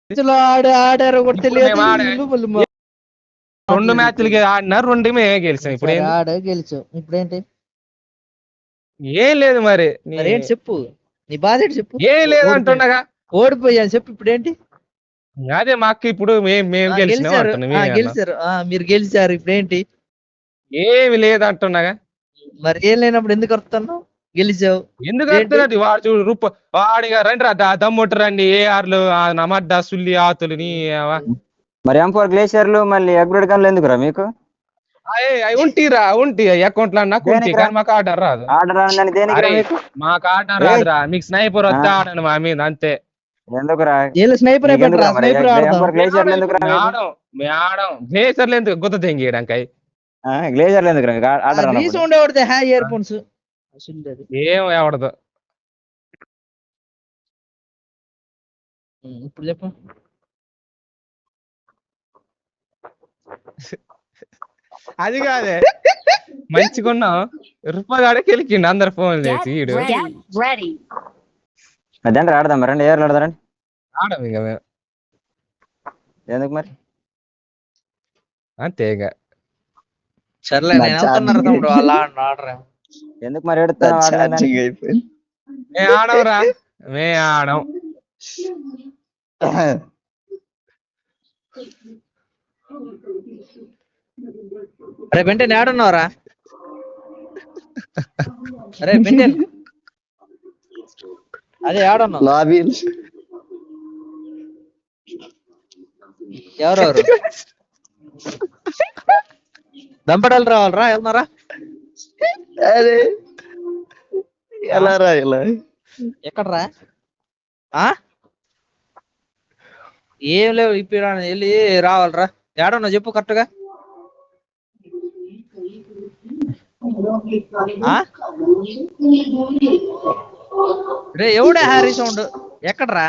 ఆడారు కూడా ఇప్పుడు తెలియదు మేము రెండు మ్యాచ్లకి ఆడినారు, రెండు మేమే గెలిచాం. ఇప్పుడు గెలిచావు. ఇప్పుడేంటి ఏం లేదు మరి ఏంటి చెప్పు, నీ బాధ ఏంటి చెప్పు. ఏం లేదు అంటున్నాగా. ఓడిపోయాను చెప్పు. ఇప్పుడేంటి అదే మాకు ఇప్పుడు మేము గెలిచినాం గెలిచారు. అంటున్నా. గెలిచారు, మీరు గెలిచారు. ఇప్పుడేంటి ఏమి లేదు అంటున్నాగా. మరి ఏం లేనప్పుడు ఎందుకు వస్తున్నావు? గెలిచావు ఎందుకు వస్తున్నది? వాడు చూడు వాడిగా రండి రా, దమ్ముట్టు రండి. ఏఆర్లు నమడ్డ సుల్లి ఆతులు నీ మరి M4 గ్లేషియర్లు మళ్ళీ అప్గ్రేడ్ గన్లు ఎందుకురా మీకు? అవి ఉంటిరా, ఉంటి అకౌంట్ లో నాకు ఉంటి, కానీ మాకు ఆర్డర్ రాదు. ఆర్డర్ దేనికి మాకు ఆర్డర్ రాదురా. మీకు స్నైపర్ వస్తే ఆడను మా మీద అంతే. ఎందుకురా స్నైపర్ గ్లేషియర్లు ఎందుకురా? గ్లేషర్లు ఎందుకు గుత్త తెంగియడానికి? గ్లేషియర్లు ఎందుకురా మీకు ఆర్డర్? ఇయర్ ఫోన్స్ ఏం ఎవడదు. ఇప్పుడు చెప్పు. అది కాదే మంచిగున్నాం రూపాయి కెలికిండి అందరు ఫోన్ చేసి. ఈడు అదేంటి ఆడదాం రండి, ఏర్లు ఆడదారండి. ఆడం ఇక మేము ఎందుకు మరి అంతే ఇక. సర్లే నేను వెళ్తున్నారు తమ్ముడు, అలా ఆడరా. ఎందుకు మరి ఎడుతా? మే ఆడంరా, మే ఆడం. అరే బెంటెన్ ఏడున్నావురా? అరే బెంటెన్, అదే ఏడున్నావు? ఎవరెవరు దంపడాలు రావాలరా? వెళ్తున్నారా? అరే ఎలా రా ఇలా ఎక్కడరా? ఏం లేవు. ఇప్పుడు వెళ్ళి రావాలరా. ఏడన్నా చెప్పు కరెక్ట్ గా. రే ఎవడే హ్యారీ సౌండ్? ఎక్కడరా?